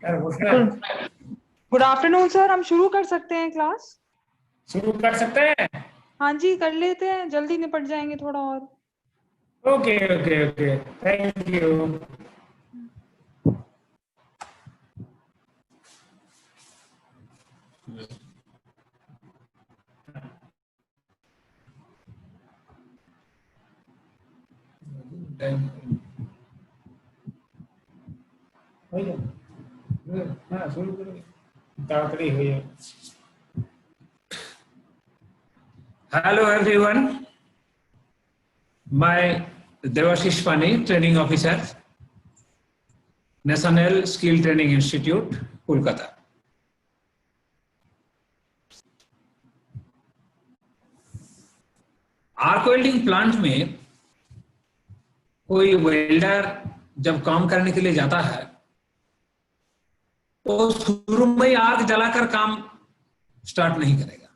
Good afternoon sir, हम शुरू कर सकते हैं क्लास? शुरू कर सकते हैं? हाँ जी, कर लेते हैं, जल्दी निपट जाएंगे थोड़ा और। Okay okay okay, thank you. हाँ, शुरू करो, ताड़ाताड़ी हो जाए। Hello everyone, my Devashish Pani, training officer, National Skill Training Institute, Kolkata. Arc welding plant में कोई वेल्डर जब काम करने के लिए जाता है तो शुरू में ही आग जलाकर काम स्टार्ट नहीं करेगा।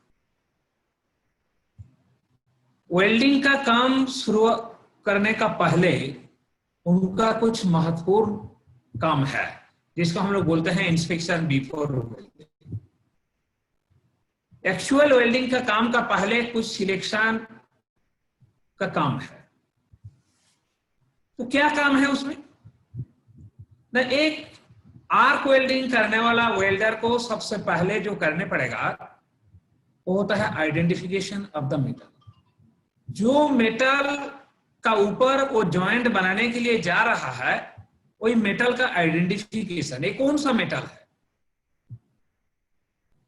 वेल्डिंग का काम शुरू करने का पहले उनका कुछ महत्वपूर्ण काम है जिसको हम लोग बोलते हैं inspection before welding. Actual welding का काम का पहले कुछ सिलेक्शन का काम है। तो क्या काम है उसमें? न एक आर्क वेल्डिंग करने वाला वेल्डर को सबसे पहले जो करने पड़ेगा वो होता है आइडेंटिफिकेशन ऑफ द मेटल। जो मेटल का ऊपर वो जॉइंट बनाने के लिए जा रहा है वही मेटल का आइडेंटिफिकेशन, ये कौन सा मेटल है,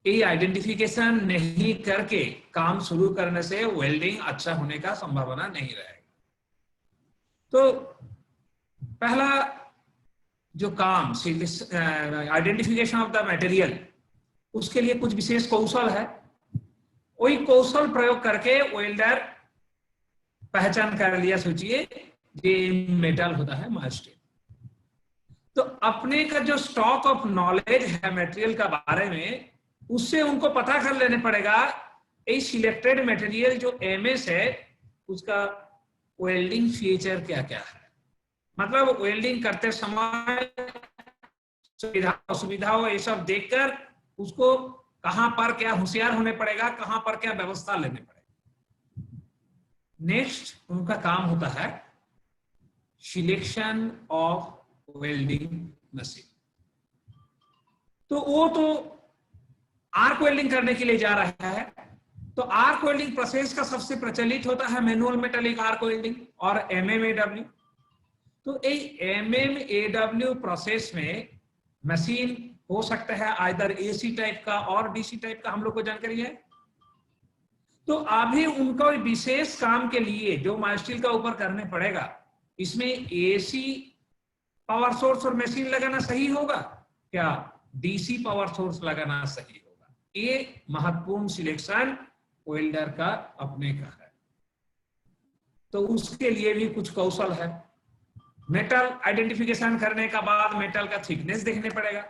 ये आइडेंटिफिकेशन नहीं करके काम शुरू करने से वेल्डिंग अच्छा होने का संभावना नहीं रहेगा। तो पहला जो काम आइडेंटिफिकेशन ऑफ द मटेरियल, उसके लिए कुछ विशेष कौशल है। वही कौशल प्रयोग करके वेल्डर पहचान कर लिया, सोचिए ये मेटल होता है मास्टर। तो अपने का जो स्टॉक ऑफ नॉलेज है मटेरियल का बारे में, उससे उनको पता कर लेने पड़ेगा ये सिलेक्टेड मटेरियल जो एमएस है उसका वेल्डिंग फीचर क्या क्या है। मतलब वेल्डिंग करते समय सुविधा असुविधाओं ये सब देखकर उसको कहां पर क्या होशियार होने पड़ेगा, कहां पर क्या व्यवस्था लेने पड़ेगा। नेक्स्ट उनका काम होता है सिलेक्शन ऑफ वेल्डिंग मशीन। तो वो तो आर्क वेल्डिंग करने के लिए जा रहा है। तो आर्क वेल्डिंग प्रोसेस का सबसे प्रचलित होता है मैनुअल मेटालिक आर्क वेल्डिंग और एमएमएडब्ल्यू। तो एमएमएडब्ल्यू प्रोसेस में मशीन हो सकता है आइदर एसी टाइप का और डीसी टाइप का, हम लोग को जानकारी है। तो अभी उनको विशेष काम के लिए जो मास्टिल का ऊपर करने पड़ेगा, इसमें एसी पावर सोर्स और मशीन लगाना सही होगा क्या डीसी पावर सोर्स लगाना सही होगा, ये महत्वपूर्ण सिलेक्शन वेल्डर का अपने का है। तो उसके लिए भी कुछ कौशल है। मेटल आइडेंटिफिकेशन करने का बाद मेटल का थिकनेस देखने पड़ेगा।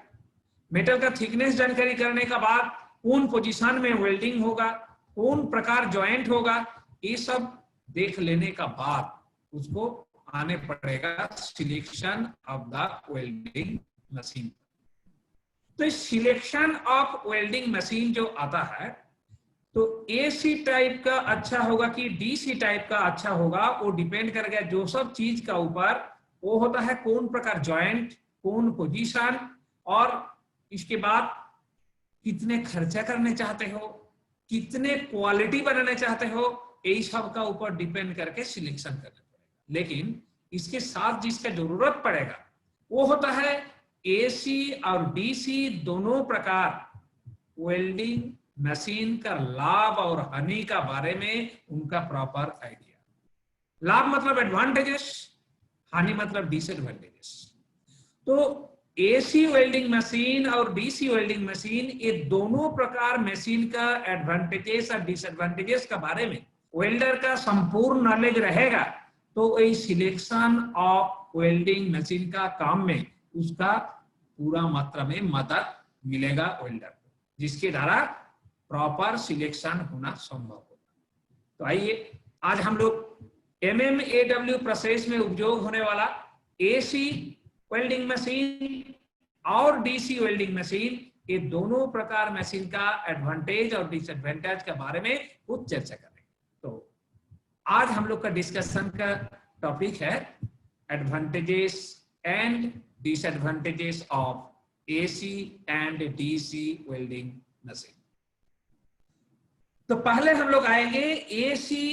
मेटल का थिकनेस जानकारी करने का बाद कौन पोजीशन में वेल्डिंग होगा, कौन प्रकार जॉइंट होगा, ये सब देख लेने का बाद उसको आने पड़ेगा selection of the welding machine. तो इस सिलेक्शन ऑफ वेल्डिंग मशीन जो आता है तो एसी टाइप का अच्छा होगा कि डीसी टाइप का अच्छा होगा, वो डिपेंड कर गया जो सब चीज का ऊपर वो होता है कौन प्रकार जॉइंट, कौन पोजीशन, और इसके बाद कितने खर्चा करने चाहते हो, कितने क्वालिटी बनाना चाहते हो, यही सब का ऊपर डिपेंड करके सिलेक्शन करना पड़ेगा। लेकिन इसके साथ जिसका जरूरत पड़ेगा वो होता है एसी और डीसी दोनों प्रकार वेल्डिंग मशीन का लाभ और हानि का बारे में उनका प्रॉपर आइडिया। लाभ मतलब एडवांटेजेस, हानि मतलब डिसएडवांटेजेस। तो एसी वेल्डिंग मशीन और डीसी वेल्डिंग मशीन, ये दोनों प्रकार मशीन का एडवांटेजेस और डिसएडवांटेजेस का बारे में वेल्डर का संपूर्ण नॉलेज रहेगा तो ये सिलेक्शन ऑफ वेल्डिंग मशीन का काम में उसका पूरा मात्रा में मदद मिलेगा वेल्डर को, जिसके द्वारा प्रॉपर सिलेक्शन होना संभव होगा। तो आइए आज हम लोग एमएमएडब्ल्यू प्रोसेस में उपयोग होने वाला एसी वेल्डिंग मशीन और डीसी वेल्डिंग मशीन, ये दोनों प्रकार मशीन का एडवांटेज और डिसएडवांटेज के बारे में कुछ चर्चा करेंगे। तो आज हम लोग का डिस्कशन का टॉपिक है advantages and disadvantages of AC and DC welding machine. तो पहले हम लोग आएंगे एसी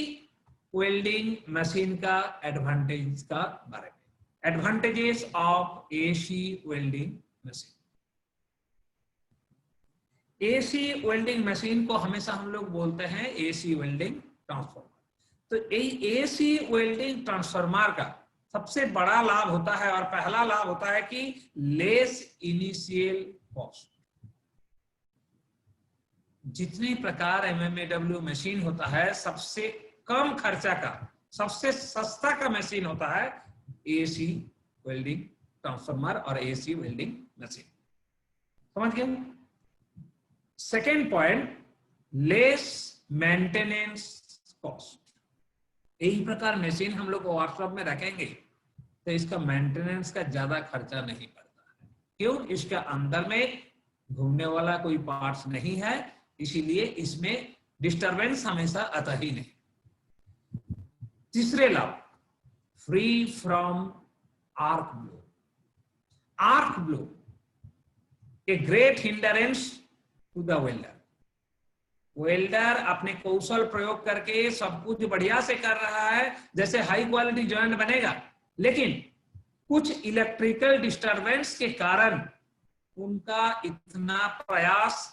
वेल्डिंग मशीन का एडवांटेज का बारे में। Advantages of AC welding machine. AC welding machine को हमेशा हम लोग बोलते हैं एसी वेल्डिंग ट्रांसफार्मर। तो एसी वेल्डिंग ट्रांसफार्मर का सबसे बड़ा लाभ होता है और पहला लाभ होता है कि लेस इनिशियल कॉस्ट। जितने प्रकार एमएमएडब्ल्यू मशीन होता है, सबसे कम खर्चा का, सबसे सस्ता का मशीन होता है एसी वेल्डिंग ट्रांसफार्मर और एसी वेल्डिंग मशीन। समझ गए? Second point, less maintenance cost. यही प्रकार मशीन हम लोग वर्कशॉप में रखेंगे तो इसका मेंटेनेंस का ज्यादा खर्चा नहीं पड़ता है। क्यों? इसका अंदर में घूमने वाला कोई पार्ट्स नहीं है, इसीलिए इसमें डिस्टरबेंस हमेशा आता ही नहीं। तीसरे लाभ, free from arc blow. Arc blow a great hindrance to the welder. Welder अपने कौशल प्रयोग करके सब कुछ बढ़िया से कर रहा है, जैसे हाई क्वालिटी जॉइंट बनेगा, लेकिन कुछ इलेक्ट्रिकल डिस्टरबेंस के कारण उनका इतना प्रयास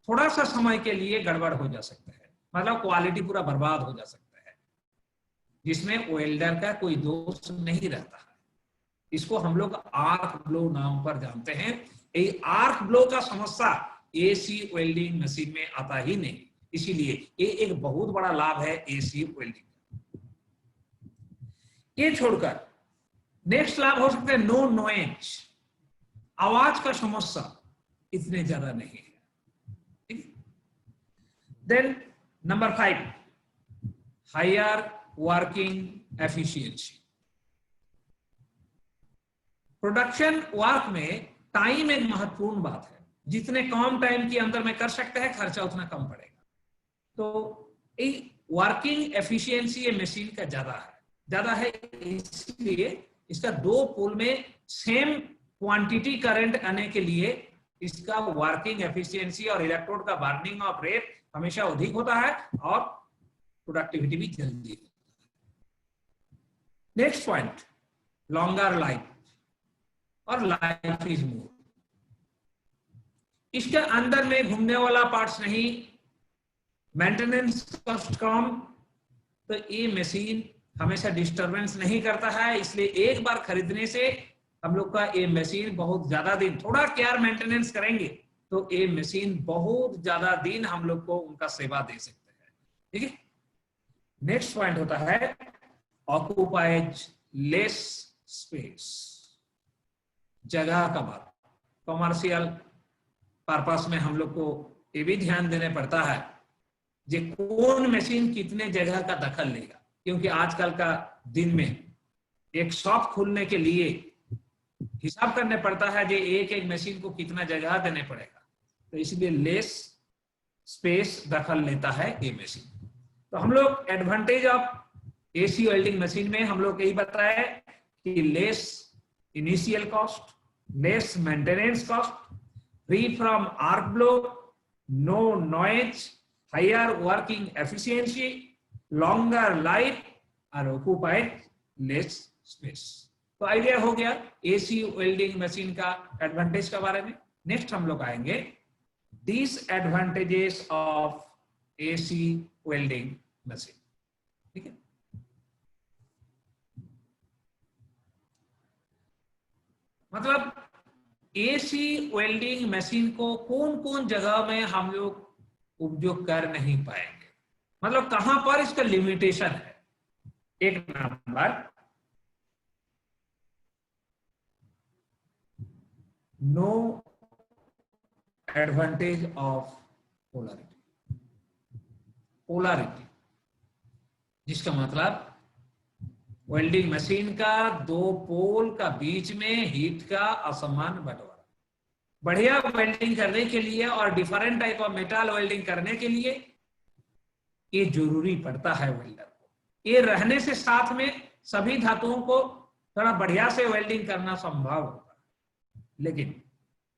थोड़ा सा समय के लिए गड़बड़ हो जा सकता है, मतलब क्वालिटी पूरा बर्बाद हो जा सकता है, जिसमें वेल्डर का कोई दोष नहीं रहता है। इसको हम लोग आर्क ब्लो नाम पर जानते हैं। ये आर्क ब्लो का समस्या एसी वेल्डिंग मशीन में आता ही नहीं, इसीलिए ये एक बहुत बड़ा लाभ है एसी वेल्डिंग। ये छोड़कर नेक्स्ट लाभ हो सकता है नो नॉइज। आवाज का समस्या इतने ज्यादा नहीं है। Then number 5, higher working efficiency. Production work में टाइम एक महत्वपूर्ण बात है। जितने कम टाइम के अंदर में कर सकते हैं, खर्चा उतना कम पड़ेगा। तो वर्किंग एफिशिएंसी ये मशीन का ज्यादा है, इसलिए इसका दो पोल में सेम क्वांटिटी करंट आने के लिए इसका वर्किंग एफिशिएंसी और इलेक्ट्रोड का बर्निंग ऑफ रेट हमेशा अधिक होता है और प्रोडक्टिविटी भी जल्दी होता है। नेक्स्ट पॉइंट, लॉन्गर लाइफ और लाइफ इज मोर। इसके अंदर में घूमने वाला पार्ट्स नहीं, मेंटेनेंस कॉस्ट कम, तो ये मशीन हमेशा डिस्टरबेंस नहीं करता है, इसलिए एक बार खरीदने से हम लोग का ये मशीन बहुत ज्यादा दिन, थोड़ा केयर मेंटेनेंस करेंगे तो ये मशीन बहुत ज्यादा दिन हम लोग को उनका सेवा दे सकते हैं। ठीक है? नेक्स्ट पॉइंट होता है ऑक्यूपाइज लेस स्पेस। जगह का बात, कमर्शियल पर्पस में हम लोग को ये भी ध्यान देने पड़ता है जे कौन मशीन कितने जगह का दखल लेगा, क्योंकि आजकल का दिन में एक शॉप खोलने के लिए हिसाब करने पड़ता है जे एक एक मशीन को कितना जगह देने पड़ेगा, तो इसलिए लेस स्पेस दखल लेता है ये मशीन। तो हम लोग advantage of AC welding machine में हम लोग यही बताया कि less initial cost, less maintenance cost, free from arc blow, no noise, higher working efficiency, longer life और occupied less space। तो आइडिया हो गया एसी वेल्डिंग मशीन का एडवांटेज के बारे में। नेक्स्ट हम लोग आएंगे disadvantages of AC welding machine. ठीक है? मतलब एसी वेल्डिंग मशीन को कौन कौन जगह में हम लोग उपयोग कर नहीं पाएंगे, मतलब कहां पर इसका लिमिटेशन है। एक number, no advantage of polarity. Polarity जिसका मतलब वेल्डिंग मशीन का दो पोल का बीच में हीट का असमान बंटवारा। बढ़िया वेल्डिंग करने के लिए और different type of metal welding करने के लिए ये जरूरी पड़ता है वेल्डर को। ये रहने से साथ में सभी धातुओं को थोड़ा बढ़िया से वेल्डिंग करना संभव होगा। लेकिन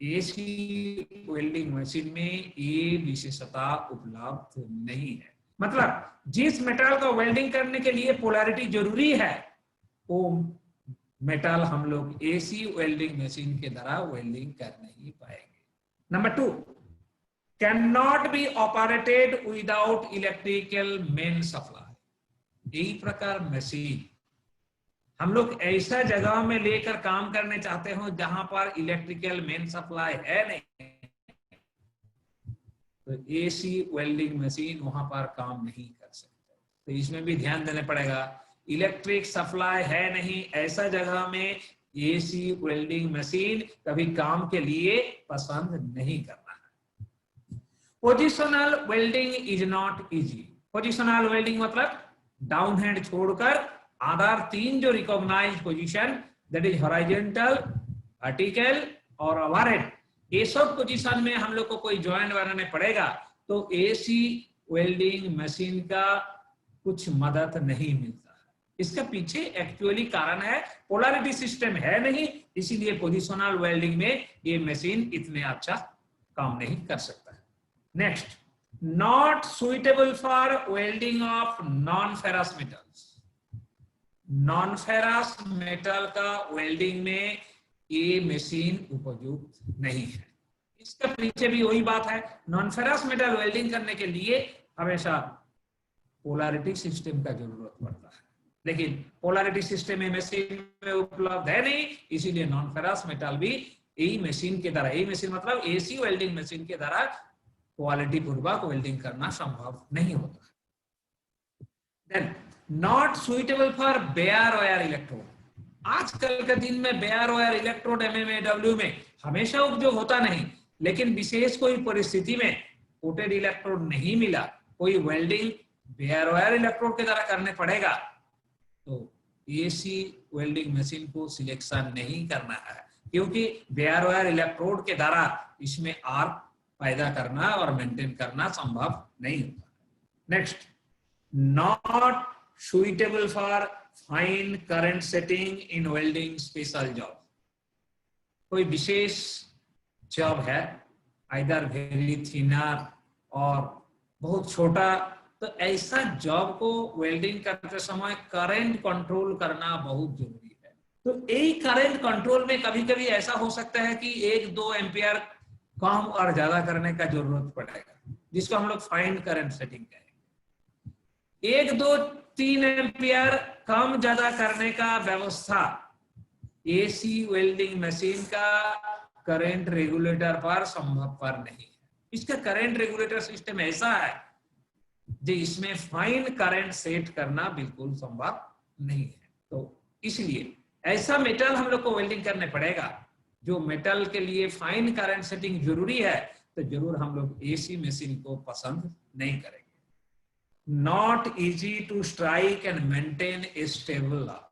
एसी वेल्डिंग मशीन में ये विशेषता उपलब्ध नहीं है। मतलब जिस मेटल को वेल्डिंग करने के लिए पोलैरिटी जरूरी है, वो मेटल हम लोग एसी वेल्डिंग मशीन के द्वारा वेल्डिंग कर नहीं पाएंगे। Number 2, can not be operated without electrical main supply. यही प्रकार मशीन हम लोग ऐसा जगह में लेकर काम करने चाहते हो जहां पर इलेक्ट्रिकल मेन सप्लाई है नहीं, तो एसी वेल्डिंग मशीन वहां पर काम नहीं कर सकते। तो इसमें भी ध्यान देना पड़ेगा, इलेक्ट्रिक सप्लाई है नहीं ऐसा जगह में एसी वेल्डिंग मशीन कभी काम के लिए पसंद नहीं करना है। Positional welding is not easy. Positional welding मतलब डाउन हैंड छोड़कर आधार 3 जो recognized position, that is horizontal, vertical और ओवरहेड, ये सब पोजीशन में हम लोग को कोई जॉइंट बनाने पड़ेगा, तो एसी वेल्डिंग मशीन का कुछ मदद नहीं मिलता है। इसका पीछे एक्चुअली कारण है पोलैरिटी सिस्टम है नहीं, इसीलिए पोजिशनल वेल्डिंग में ये मशीन इतने अच्छा काम नहीं कर सकता है। Next, not suitable for welding of non ferrous metals. Non ferrous metal का वेल्डिंग में ये मशीन उपयुक्त नहीं है। इसके पीछे भी वही बात है, नॉन फेरस मेटल वेल्डिंग करने के लिए हमेशा पोलैरिटी सिस्टम का जरूरत पड़ता है, लेकिन पोलैरिटी सिस्टम में मशीन में उपलब्ध है नहीं, इसीलिए नॉन फेरस मेटल भी यही मशीन के द्वारा, यही मशीन मतलब एसी वेल्डिंग मशीन के द्वारा क्वालिटी पूर्वक वेल्डिंग करना संभव नहीं होता। Then not suitable for bare wire electrode. आजकल के दिन में बेयर वायर इलेक्ट्रोड एमएमएडब्ल्यू में हमेशा उपयोग होता नहीं, लेकिन विशेष कोई परिस्थिति में कोटेड इलेक्ट्रोड नहीं मिला, कोई वेल्डिंग बेयर वायर इलेक्ट्रोड के द्वारा करने पड़ेगा, तो एसी वेल्डिंग मशीन को सिलेक्शन नहीं करना है, क्योंकि बेयर वायर इलेक्ट्रोड के द्वारा इसमें आर्क पैदा करना और मेंटेन करना संभव नहीं होता। Next, not suitable for fine current setting in welding special job. कोई विशेष जॉब है, आइदर वेरी थिनर और बहुत छोटा, तो ऐसा जॉब को वेल्डिंग करते समय करंट कंट्रोल करना बहुत जरूरी है। तो यही करंट कंट्रोल में कभी कभी ऐसा हो सकता है कि 1-2 एम्पियर कम और ज्यादा करने का जरूरत पड़ेगा, जिसको हम लोग फाइन करंट सेटिंग कहेंगे। 1-2-3 एम्पियर कम ज्यादा करने का व्यवस्था एसी वेल्डिंग मशीन का करंट रेगुलेटर पर संभवपर नहीं है। इसका करंट रेगुलेटर सिस्टम ऐसा है जो इसमें फाइन करंट सेट करना बिल्कुल संभव नहीं है। तो इसलिए ऐसा मेटल हम लोग को वेल्डिंग करने पड़ेगा जो मेटल के लिए फाइन करंट सेटिंग जरूरी है, तो जरूर हम लोग एसी मशीन को पसंद नहीं करेंगे। Not easy to strike and maintain a stable arc.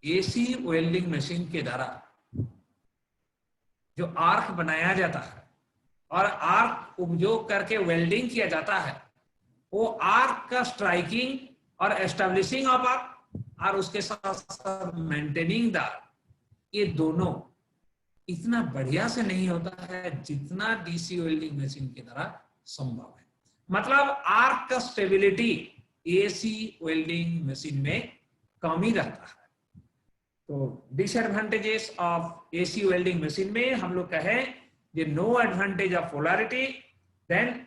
AC welding machine के द्वारा जो आर्क बनाया जाता है और आर्क उपयोग करके वेल्डिंग किया जाता है, वो आर्क का स्ट्राइकिंग और एस्टेब्लिशिंग ऑफ आर्क और उसके साथ साथ मेंटेनिंग द आर्क, ये दोनों इतना बढ़िया से नहीं होता है जितना डीसी वेल्डिंग मशीन के द्वारा संभव है। मतलब आर्क का स्टेबिलिटी एसी वेल्डिंग मशीन में कम ही रहता है। तो disadvantages of AC welding machine में हम लोग कहें ये no advantage of polarity, then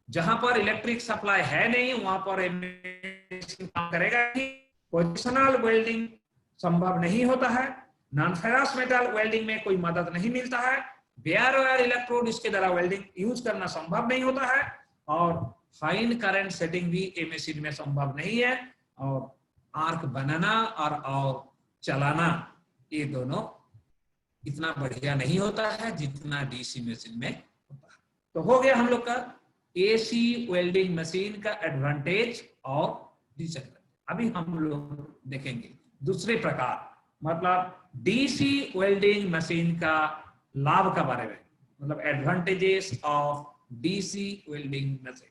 जहां पर इलेक्ट्रिक सप्लाई है नहीं वहां पर मशीन काम करेगा नहीं, पोजिशनल वेल्डिंग संभव नहीं होता है, नॉन फेरस मेटल वेल्डिंग में कोई मदद नहीं मिलता है, बेयर वायर इलेक्ट्रोड इसके द्वारा वेल्डिंग यूज करना संभव नहीं होता है, और फाइन करंट सेटिंग भी ए मशीन में संभव नहीं है, और आर्क बनाना और चलाना ये दोनों इतना बढ़िया नहीं होता है जितना डीसी मशीन में होता है। तो हो गया हम लोग का एसी वेल्डिंग मशीन का एडवांटेज और डिसएडवांटेज। अभी हम लोग देखेंगे दूसरे प्रकार, मतलब डीसी वेल्डिंग मशीन का लाभ के बारे में, मतलब advantages of DC welding machine.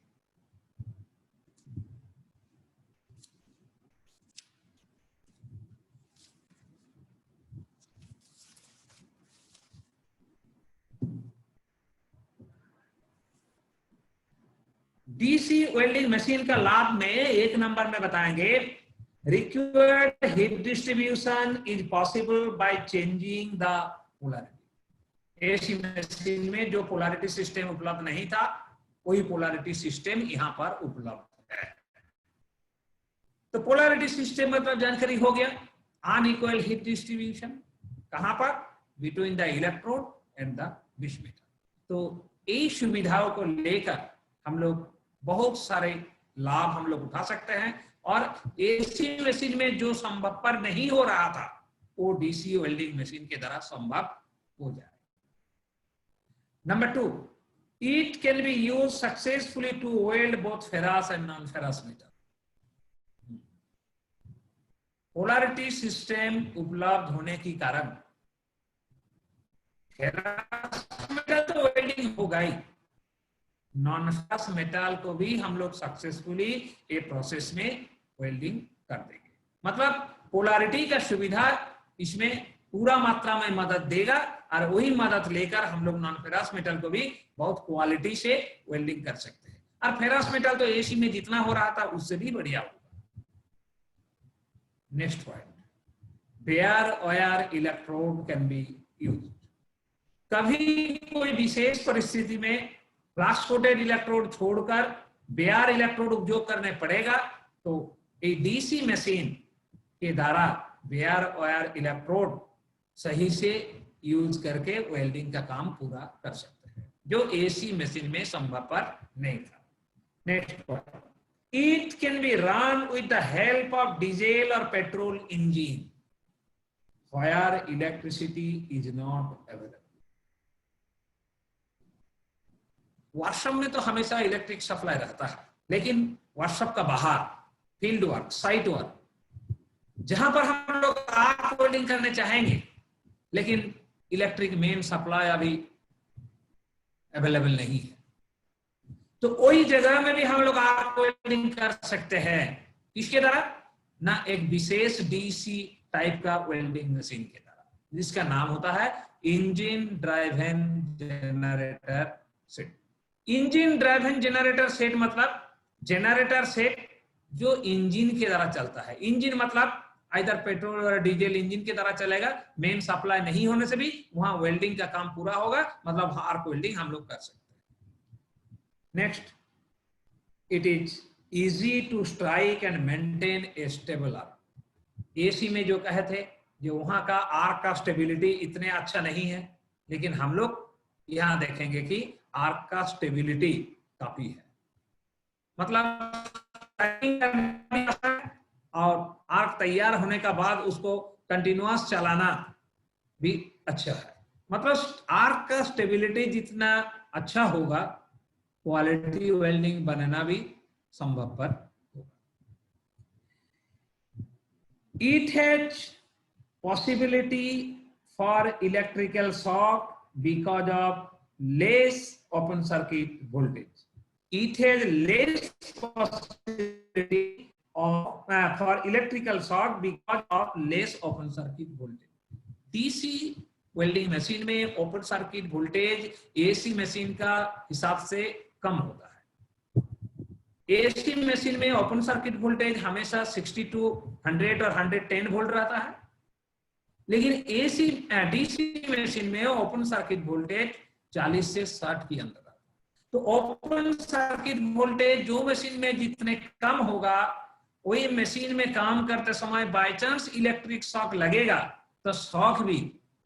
DC welding machine का लाभ में एक नंबर में बताएंगे, required heat distribution is possible by changing the polarity. AC machine में जो पोलैरिटी सिस्टम उपलब्ध नहीं था, वही पोलैरिटी सिस्टम यहां पर उपलब्ध है। तो पोलैरिटी सिस्टम मतलब जानकारी हो गया, अनइक्वल हीट डिस्ट्रीब्यूशन कहां पर, between the electrode and the विशमीटर। तो ये सुविधाओं को लेकर हम लोग बहुत सारे लाभ हम लोग उठा सकते हैं, और एसी मशीन में जो संभवपर नहीं हो रहा था वो डीसी वेल्डिंग मशीन के द्वारा संभव हो जाए। Number 2, it can be used successfully to weld both ferrous and non-ferrous metal। Polarity system उपलब्ध होने के कारण फेरस मेटल तो वेल्डिंग होगा ही, नॉन फेरस मेटल को भी हम लोग सक्सेसफुली ये प्रोसेस में वेल्डिंग कर देंगे। मतलब पोलैरिटी का सुविधा इसमें पूरा मात्रा में मदद देगा, और वही मदद लेकर हम लोग नॉन फेरस मेटल को भी बहुत क्वालिटी से वेल्डिंग कर सकते हैं। और फेरस मेटल तो एसी में जितना हो रहा था उससे भी बढ़िया होगा। Next point, bare wire electrode can be used. कभी कोई विशेष परिस्थिति में फ्लाश कोटेड इलेक्ट्रोड छोड़कर बेयर इलेक्ट्रोड उपयोग करने पड़ेगा, तो ये डीसी मशीन के द्वारा बेयर वायर इलेक्ट्रोड सही से यूज करके वेल्डिंग का काम पूरा कर सकते हैं, जो एसी मशीन में संभवपर नहीं था। Next point, it can be run with the help of diesel और petrol engine where electricity is not available. Workshop में तो हमेशा इलेक्ट्रिक सप्लाई रहता है, लेकिन वर्कशॉप का बाहर फील्ड वर्क, साइट वर्क, जहां पर हम लोग आर्क वेल्डिंग करने चाहेंगे लेकिन इलेक्ट्रिक मेन सप्लाई अभी अवेलेबल नहीं है, तो वही जगह में भी हम लोग आर्क वेल्डिंग कर सकते हैं। इसके द्वारा ना, एक विशेष डीसी टाइप का वेल्डिंग मशीन के द्वारा, जिसका नाम होता है engine driven generator set. Engine driven generator set मतलब जनरेटर सेट जो इंजन के द्वारा चलता है। इंजन मतलब इधर पेट्रोल और डीजल इंजन के द्वारा चलेगा, मेन सप्लाई नहीं होने से भी वहां वेल्डिंग का काम पूरा होगा, मतलब आर्क वेल्डिंग हम लोग कर सकते हैं। Next, it is easy to strike and maintain a stable arc. AC में जो कहे थे, जो वहां का आर्क का स्टेबिलिटी इतने अच्छा नहीं है, लेकिन हम लोग यहां देखेंगे कि आर्क का स्टेबिलिटी काफी है, मतलब और आर्क तैयार होने का बाद उसको कंटिन्यूअस चलाना भी अच्छा है। मतलब आर्क का स्टेबिलिटी जितना अच्छा होगा, क्वालिटी वेल्डिंग बनना भी संभवपर होगा। It has possibility for electrical shock because of less open circuit voltage. It has less possibility for electrical shock because of less open circuit voltage। DC welding machine में open circuit voltage AC machine का हिसाब से कम होता है। AC machine में open circuit voltage हमेशा 62, 100 और 110 वोल्ट रहता है, लेकिन डीसी मशीन में ओपन सर्किट वोल्टेज 40 से 60 के अंदर। तो ओपन सर्किट वोल्टेज जो मशीन में जितने कम होगा, वही मशीन में काम करते समय बाय चांस इलेक्ट्रिक शॉक लगेगा तो शॉक भी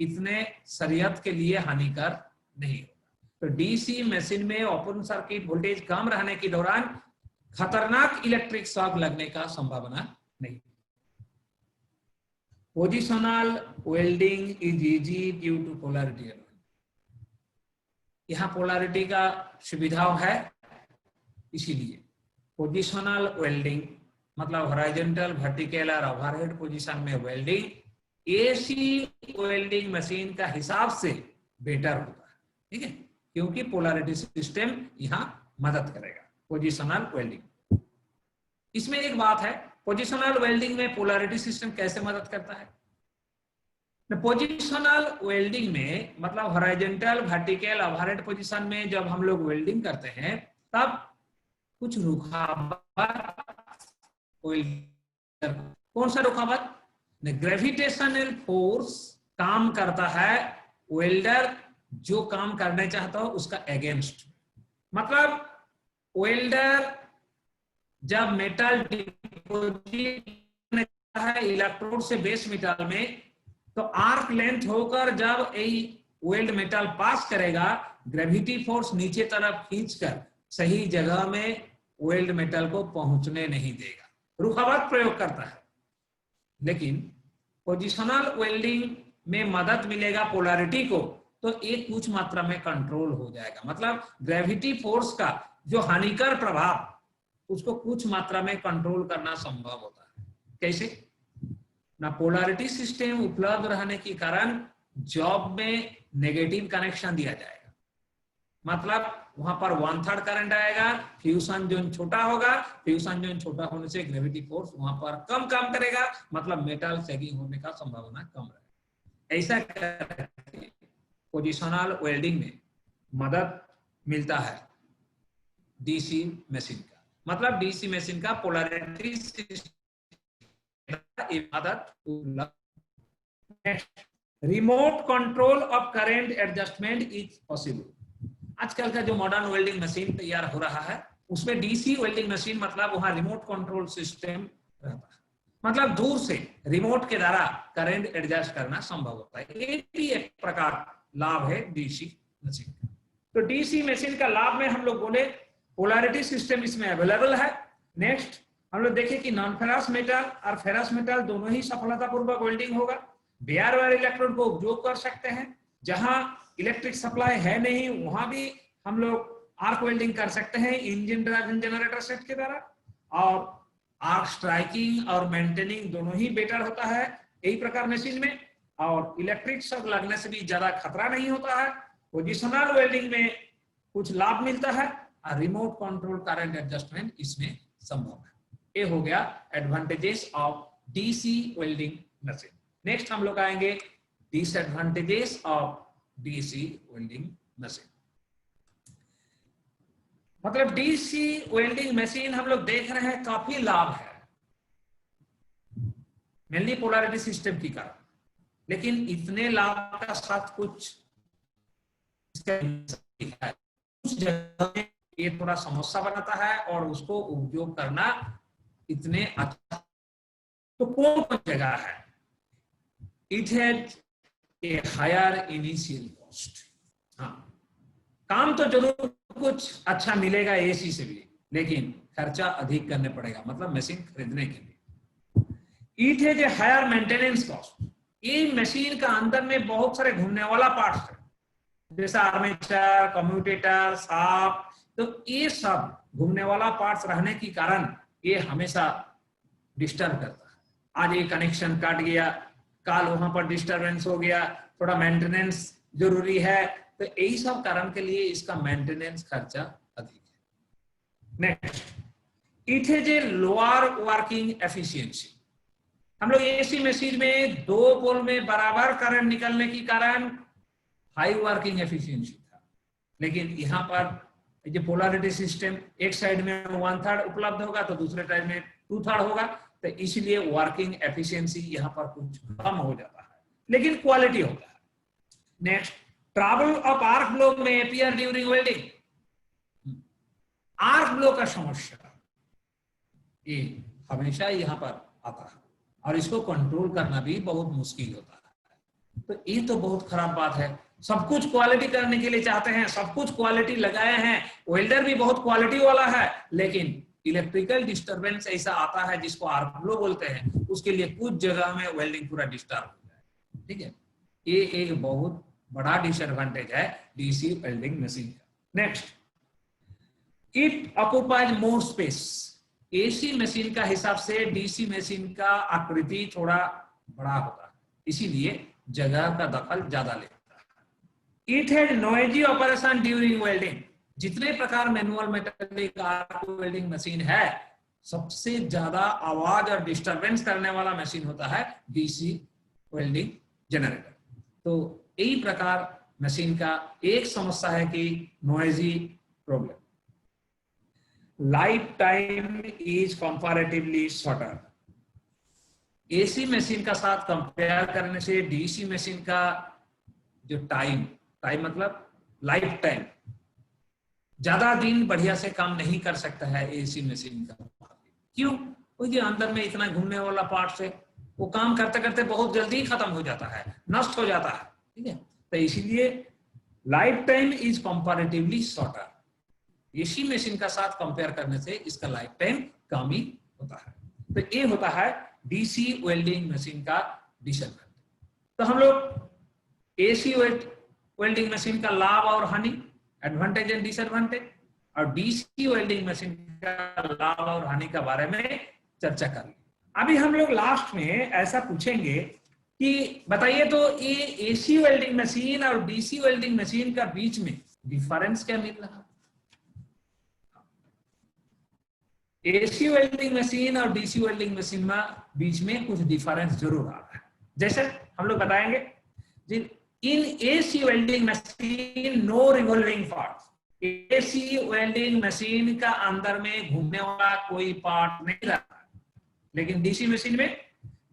इतने शरीयत के लिए हानिकर नहीं होगा। तो डीसी मशीन में ओपन सर्किट वोल्टेज कम रहने के दौरान खतरनाक इलेक्ट्रिक शॉक लगने का संभावना नहीं। Positional welding is easy due to polarity. यहाँ पोलैरिटी का सुविधा है, इसीलिए पोजिशनल वेल्डिंग मतलब हॉरिजॉन्टल, वर्टिकल और ओवरहेड पोजीशन में वेल्डिंग एसी वेल्डिंग मशीन का हिसाब से बेटर होता है, ठीक है, क्योंकि पोलैरिटी सिस्टम यहां मदद करेगा। पोजिशनल वेल्डिंग, इसमें एक बात है, पोजिशनल वेल्डिंग में पोलैरिटी सिस्टम कैसे मदद करता है? पोजिशनल वेल्डिंग में मतलब हॉरिजॉन्टल, वर्टिकल, ओवरहेड पोजीशन में जब हम लोग वेल्डिंग करते हैं तब कुछ रुकावट, कौन सा रुकावट? ग्रेविटेशनल फोर्स काम करता है वेल्डर जो काम करने चाहता हो उसका अगेंस्ट। मतलब वेल्डर जब मेटल डिपॉजिट है इलेक्ट्रोड से बेस मेटल में, तो आर्क लेंथ होकर जब वेल्ड मेटल पास करेगा, ग्रेविटी फोर्स नीचे तरफ खींचकर सही जगह में वेल्ड मेटल को पहुंचने नहीं देगा, रुकावट प्रयोग करता है। लेकिन पोजिशनल वेल्डिंग में मदद मिलेगा पोलैरिटी को, तो एक कुछ मात्रा में कंट्रोल हो जाएगा। मतलब ग्रेविटी फोर्स का जो हानिकर प्रभाव उसको कुछ मात्रा में कंट्रोल करना संभव होता है। कैसे? ना पोलैरिटी सिस्टम उपलब्ध रहने के कारण जॉब में नेगेटिव कनेक्शन दिया जाएगा, मतलब वहां पर 1/3 करंट आएगा, फ्यूजन जोन छोटा होगा, फ्यूजन जोन छोटा होने से ग्रेविटी फोर्स वहां पर कम काम करेगा, मतलब मेटल सैगिंग होने का संभावना कम रहेगा। ऐसा करके पोजिशनल वेल्डिंग में मदद मिलता है डीसी मशीन का। मतलब डीसी मशीन का पोलैरिटी मदद। Remote control of current adjustment is possible. आजकल का जो मॉडर्न वेल्डिंग मशीन तैयार हो रहा है उसमें डीसी वेल्डिंग मशीन मतलब वहां रिमोट कंट्रोल सिस्टम रहता है, मतलब दूर से रिमोट के द्वारा करंट एडजस्ट करना संभव होता है। ये भी एक प्रकार लाभ है डीसी मशीन का। तो डीसी मशीन का लाभ में हम लोग बोले पोलैरिटी सिस्टम इसमें अवेलेबल है। नेक्स्ट हम लोग देखें कि नॉन फेरस मेटल और फेरस मेटल दोनों ही सफलतापूर्वक वेल्डिंग होगा। बेयर वायर इलेक्ट्रोड को उपयोग कर सकते हैं, जहां इलेक्ट्रिक सप्लाई है नहीं वहां भी हम लोग आर्क वेल्डिंग कर सकते हैं इंजन ड्राइवन जनरेटर सेट के द्वारा। और आर्क स्ट्राइकिंग और मेंटेनिंग दोनों ही बेटर होता है यही प्रकार मशीन में, और इलेक्ट्रिक शॉक लगने से भी ज्यादा खतरा नहीं होता है। पोजिशनल वेल्डिंग में कुछ लाभ मिलता है और रिमोट कंट्रोल करंट एडजस्टमेंट इसमें संभव है। ये हो गया advantages of DC welding machine. Next हम लोग आएंगे disadvantages of DC welding machine. मतलब डीसी वेल्डिंग मशीन हम लोग देख रहे हैं काफी लाभ है, मेनली पोलैरिटी सिस्टम की कारण, लेकिन इतने लाभ का साथ कुछ जगह में ये थोड़ा समस्या बनाता है और उसको उपयोग करना इतने अच्छा। तो कौन कौन जगह है? It has a higher initial cost. हाँ, काम तो जरूर कुछ अच्छा मिलेगा एसी से भी, लेकिन खर्चा अधिक करने पड़ेगा, मतलब मशीन खरीदने के लिए। It has a higher maintenance cost. ये मशीन का अंदर में बहुत सारे घूमने वाला पार्ट्स है, जैसे आर्मेचर, कम्यूटेटर, शाफ्ट, तो ये सब घूमने वाला पार्ट्स रहने के कारण ये हमेशा डिस्टर्ब करता है। आज ये कनेक्शन कट गया, कल वहां पर डिस्टरबेंस हो गया, थोड़ा मेंटेनेंस जरूरी है, तो यही सब कारण के लिए इसका मेंटेनेंस खर्चा अधिक है। Next, it has a lower working efficiency. हम लोग एसी मशीन में दो पोल में बराबर करंट निकलने के कारण हाई वर्किंग एफिशिएंसी था, लेकिन यहाँ पर ये पोलैरिटी सिस्टम एक साइड में 1/3 उपलब्ध होगा तो दूसरे साइड में 2/3 होगा, तो इसलिए वर्किंग एफिशिएंसी यहाँ पर कुछ कम हो जाता है, लेकिन क्वालिटी होता है। Next, trouble of arc blow may appear during welding. Arc blow का समस्या ये हमेशा यहाँ पर आता है और इसको कंट्रोल करना भी बहुत मुश्किल होता है। तो ये तो बहुत खराब बात है। सब कुछ क्वालिटी करने के लिए चाहते हैं, सब कुछ क्वालिटी लगाए हैं, वेल्डर भी बहुत क्वालिटी वाला है, लेकिन इलेक्ट्रिकल डिस्टरबेंस ऐसा आता है जिसको आर्क ब्लो बोलते हैं, उसके लिए कुछ जगह में वेल्डिंग पूरा डिस्टर्ब हो जाए। ठीक है, ये एक बहुत बड़ा डिसएडवांटेज है डीसी वेल्डिंग मशीन का। Next, it occupies more space. AC machine का हिसाब से डीसी मशीन का आकृति थोड़ा बड़ा होता है, इसीलिए जगह का दखल ज्यादा लेता है। It had noisy operation during welding. जितने प्रकार manual metallic arc welding machine है, सबसे ज्यादा आवाज और डिस्टरबेंस करने वाला मशीन होता है डीसी वेल्डिंग जनरेटर। तो यही प्रकार मशीन का एक समस्या है कि noisy problem. Life time is comparatively shorter. AC machine का साथ कंपेयर करने से डीसी मशीन का जो टाइम मतलब लाइफ टाइम, ज्यादा दिन बढ़िया से काम नहीं कर सकता है एसी मशीन का। क्यों? वो जो अंदर में इतना घूमने वाला पार्ट है, वो काम करते करते बहुत जल्दी खत्म हो जाता है, नष्ट हो जाता है। ठीक है, तो इसीलिए life time is comparatively shorter. AC machine का साथ कंपेयर करने से इसका लाइफ टाइम कम ही होता है। तो ये होता है डीसी वेल्डिंग मशीन का डिसएडवांटेज। तो हम लोग एसी वेल्डिंग मशीन का लाभ और हानि, एडवांटेज एंड डिसएडवांटेज, और डीसी वेल्डिंग मशीन का लाभ और हानि के बारे में चर्चा कर ली। अभी हम लोग लास्ट में ऐसा पूछेंगे कि बताइए तो ये एसी वेल्डिंग मशीन और डीसी वेल्डिंग मशीन का बीच में डिफरेंस क्या मिल रहा है? एसी वेल्डिंग मशीन और डीसी वेल्डिंग मशीन में बीच में कुछ डिफरेंस जरूर आ रहा है। जैसे हम लोग बताएंगे, in AC welding machine no revolving part. AC welding machine का अंदर में घूमने वाला कोई पार्ट नहीं रहता, लेकिन डीसी मशीन में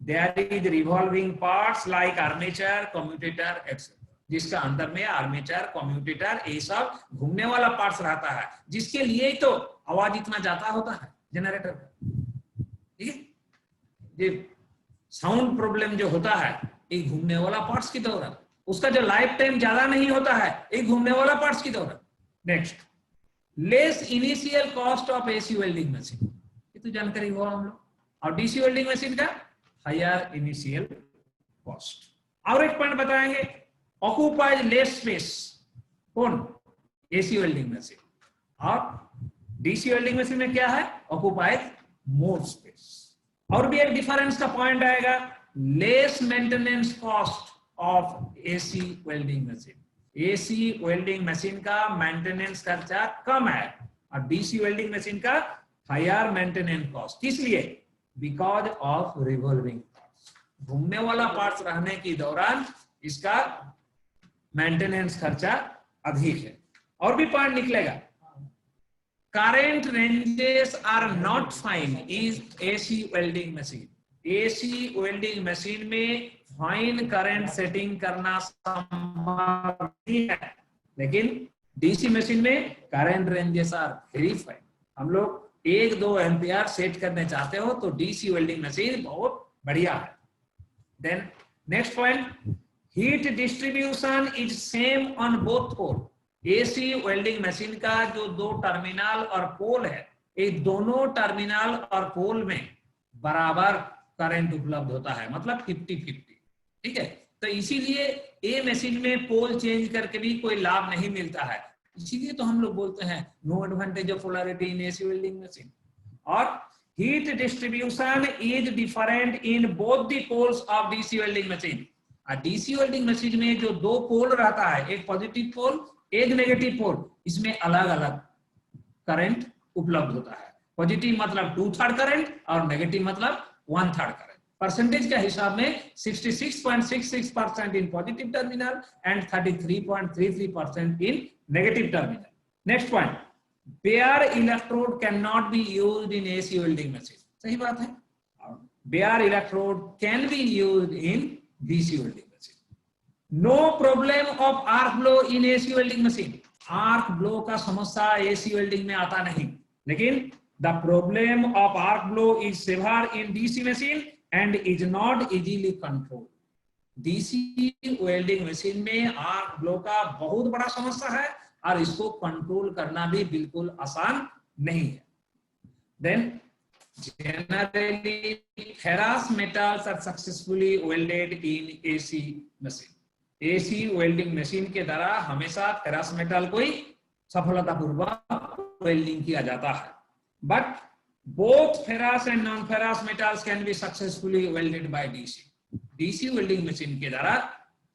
there is revolving parts like armature, commutator etcetera, जिसका अंदर में आर्मेचर, कम्यूटेटर ये सब घूमने वाला पार्ट्स रहता है, जिसके लिए ही तो आवाज इतना जाता होता है जनरेटर का। ठीक है, ये साउंड प्रॉब्लम जो होता है ये घूमने वाला पार्ट्स की दौरान, उसका जो लाइफ टाइम ज्यादा नहीं होता है ये घूमने वाला पार्ट्स की दौरान। Next, less initial cost of AC welding machine, ये तो जानकारी हुआ हम लोग। और डीसी वेल्डिंग मशीन का हायर इनिशियल कॉस्ट। और एक पॉइंट बताएंगे, ऑक्यूपाइज लेस स्पेस। कौन? AC welding machine. और डीसी वेल्डिंग मशीन में क्या है? Occupies more space. और भी एक डिफरेंस का पॉइंट आएगा, less maintenance cost of AC welding machine. AC welding machine का मेंटेनेंस खर्चा कम है और डीसी वेल्डिंग मशीन का हायर मेंटेनेंस कॉस्ट। किस लिए? बिकॉज ऑफ रिवॉल्विंग पार्ट्स, घूमने वाला पार्ट्स रहने के दौरान इसका मेंटेनेंस खर्चा अधिक है। और भी पॉइंट निकलेगा, current ranges are not fine is AC welding machine। AC welding machine में fine current setting करना संभव नहीं है, लेकिन DC मशीन में current ranges are very fine। हम लोग 1-2 एम्पियर सेट करने चाहते हो तो DC welding machine बहुत बढ़िया है। Then next point, heat distribution is same on both pole। AC welding machine का जो 2 टर्मिनल और पोल है, ये दोनों टर्मिनल और पोल में बराबर करंट उपलब्ध होता है, मतलब 50-50। ठीक है, तो इसीलिए ए मशीन में पोल चेंज करके भी कोई लाभ नहीं मिलता है। इसीलिए तो हम लोग बोलते हैं no advantage of polarity in AC welding machine. और heat distribution is different in both the poles of DC welding machine. DC welding machine में जो 2 पोल रहता है, एक पॉजिटिव पोल एक नेगेटिव पोल, इसमें अलग अलग करंट उपलब्ध होता है। पॉजिटिव मतलब 2/3 करंट और नेगेटिव मतलब 1/3 करंट। परसेंटेज के हिसाब में 66.66% in positive terminal and 33.33% in negative terminal. Next point, bare electrode can not be used in AC welding machine. सही बात है, bare electrode can be used in DC welding machine. No problem of arc blow in AC welding machine. Arc blow का समस्या AC welding में आता नहीं, लेकिन the problem of arc blow is severe in DC machine and is not easily control. DC welding machine में arc blow का बहुत बड़ा समस्या है और इसको कंट्रोल करना भी बिल्कुल आसान नहीं है। Then generally ferrous metals are successfully welded in AC machine। AC welding machine के द्वारा हमेशा फेरस मेटल को ही सफलतापूर्वक वेल्डिंग किया जाता है। But both ferrous and non-ferrous metals can be successfully welded by DC। DC welding machine के द्वारा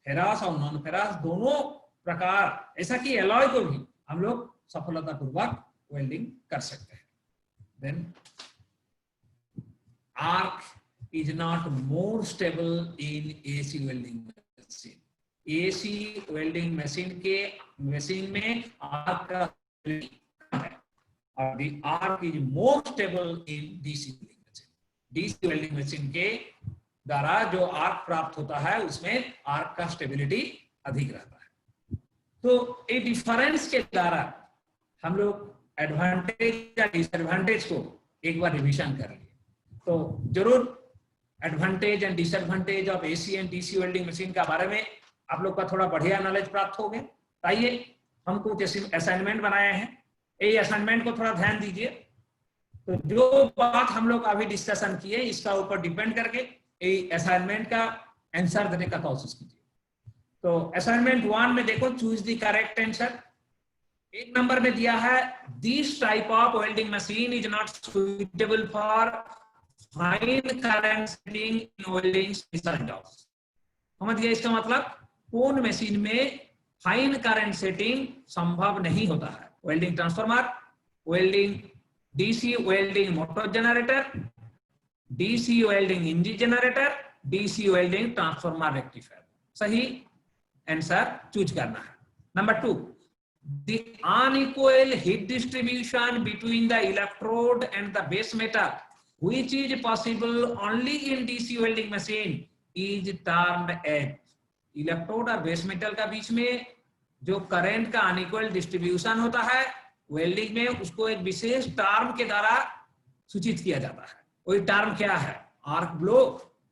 फेरस और नॉन फेरस दोनों प्रकार, ऐसा कि एलॉय को भी हम लोग सफलतापूर्वक वेल्डिंग कर सकते हैं। Then arc is not more stable in AC welding machine. AC welding machine में arc का है और the arc is more stable in DC welding machine. DC welding machine के द्वारा जो आर्क प्राप्त होता है उसमें आर्क का स्टेबिलिटी अधिक रहता है। तो ये डिफरेंस के द्वारा हम लोग एडवांटेज या डिसएडवांटेज को एक बार रिवीजन कर लिए तो जरूर advantage and disadvantage of AC and DC welding machine के बारे में आप लोग का थोड़ा बढ़िया नॉलेज प्राप्त हो गया। आइए हम कुछ असाइनमेंट बनाए हैं, ये असाइनमेंट को थोड़ा ध्यान दीजिए। तो जो बात हम लोग अभी डिस्कशन किए इसका ऊपर डिपेंड करके ये असाइनमेंट का आंसर देने का कोशिश कीजिए। तो असाइनमेंट 1 में देखो, चूज द करेक्ट आंसर। एक नंबर में दिया है this type of welding machine is not suitable for fine current setting in welding jobs. समझ गए इसका मतलब? कौन मशीन में फाइन करंट सेटिंग संभव नहीं होता है? Welding transformer, welding DC welding motor generator, DC welding engine generator, DC welding transformer rectifier. सही आंसर चूज करना है। Number 2, the unequal heat distribution between the electrode and the base metal which is possible only in DC welding machine is termed as। Electrode और base metal का बीच में जो current का unequal distribution होता है welding में, उसको एक विशेष टर्म के द्वारा सूचित किया जाता है। वही टर्म क्या है? Arc blow,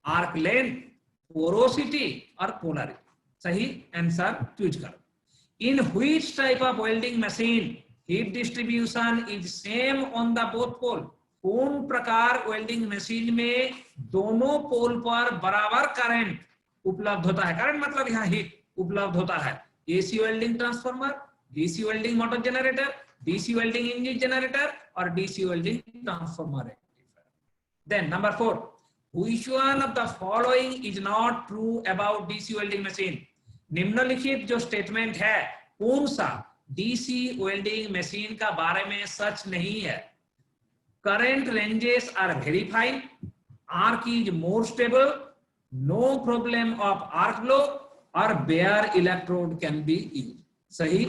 arc length, porosity और पोलरिटी। सही आंसर चूज करो। In which type of welding machine heat distribution is same on the both pole? कौन प्रकार वेल्डिंग मशीन में दोनों पोल पर बराबर करंट उपलब्ध होता है? करंट मतलब यहाँ हीट उपलब्ध होता है। AC welding transformer, DC welding motor generator, DC welding engine generator और DC welding transformer rectifier. Then number 4, which one of the following is not true about DC welding machine? निम्नलिखित जो statement है कौन सा DC welding machine का बारे में सच नहीं है? Current ranges are very fine, arc is more stable, no problem of arc blow और bare electrode can be use. सही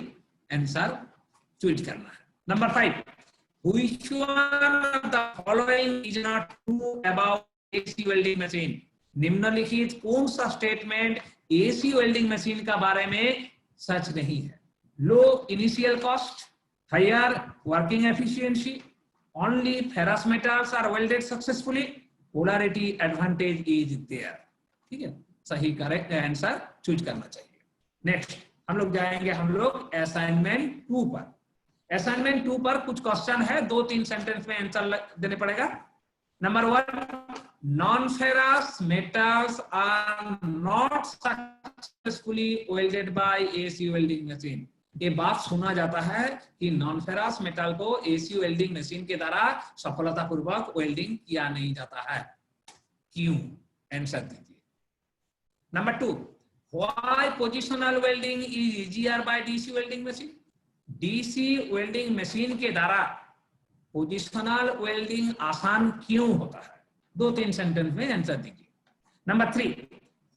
आंसर चूज करना है। Number 5, which one of the following is not true about AC welding machine? निम्नलिखित कौन सा statement AC welding machine का बारे में सच नहीं है? Low initial cost, higher working efficiency, only ferrous metals are welded successfully, polarity advantage is there. ठीक है, सही करेक्ट आंसर चूज करना चाहिए। नेक्स्ट हम लोग जाएंगे असाइनमेंट 2 पर। असाइनमेंट 2 पर कुछ क्वेश्चन है, 2-3 सेंटेंस में आंसर देने पड़ेगा। Number 1, non-ferrous metals are not successfully welded by AC welding machine। ये बात सुना जाता है कि नॉन फेरस मेटल को एसी वेल्डिंग मशीन के द्वारा सफलतापूर्वक वेल्डिंग किया नहीं जाता है। क्यों? आंसर दीजिए। Number 2, why positional welding is easier by DC welding machine? DC welding machine के द्वारा पोजिशनल वेल्डिंग आसान क्यों होता है? 2-3 सेंटेंस में आंसर दीजिए। Number 3,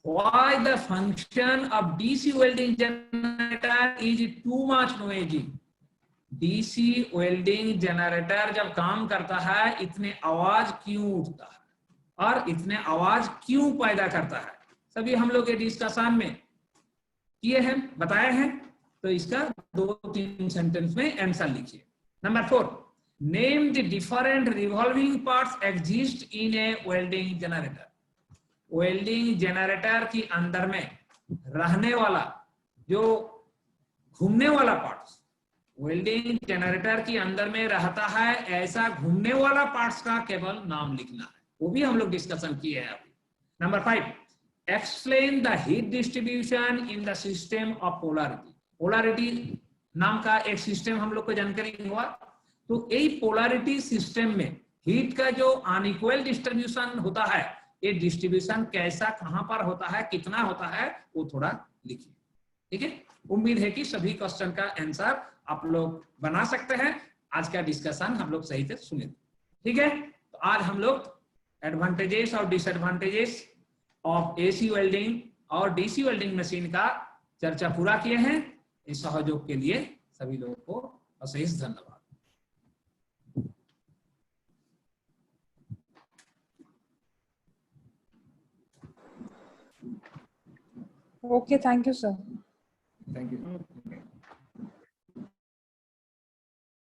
why the function of DC welding generator is too much noisy? DC welding generator जब काम करता है इतने आवाज क्यों उठता है और इतने आवाज क्यों पैदा करता है? सभी हम लोग ये डिस्कशन में किए हैं, बताए हैं। तो इसका 2-3 सेंटेंस में आंसर लिखिए। Number 4, name the different revolving parts exist in a welding generator। Welding generator के अंदर में रहने वाला जो घूमने वाला पार्ट्स, वेल्डिंग जनरेटर के अंदर में रहता है ऐसा घूमने वाला पार्ट्स का केवल नाम लिखना है, वो भी हम लोग डिस्कशन किए हैं अभी। Number 5, explain the heat distribution in the system of polarity. Polarity नाम का एक सिस्टम हम लोग को जानकारी हुआ। तो यही पोलैरिटी सिस्टम में हीट का जो अनइक्वल डिस्ट्रीब्यूशन होता है ये डिस्ट्रीब्यूशन कैसा कहां पर होता है, कितना होता है, वो थोड़ा लिखिए। ठीक है, उम्मीद है कि सभी क्वेश्चन का आंसर आप लोग बना सकते हैं। आज का डिस्कशन हम लोग सही से सुने। ठीक है, तो आज हम लोग एडवांटेजेस और डिसएडवांटेजेस ऑफ एसी वेल्डिंग और डीसी वेल्डिंग मशीन का चर्चा पूरा किए हैं। इस सहयोग के लिए सभी लोगों को अशेष धन्यवाद। Okay, thank you, sir. Thank you.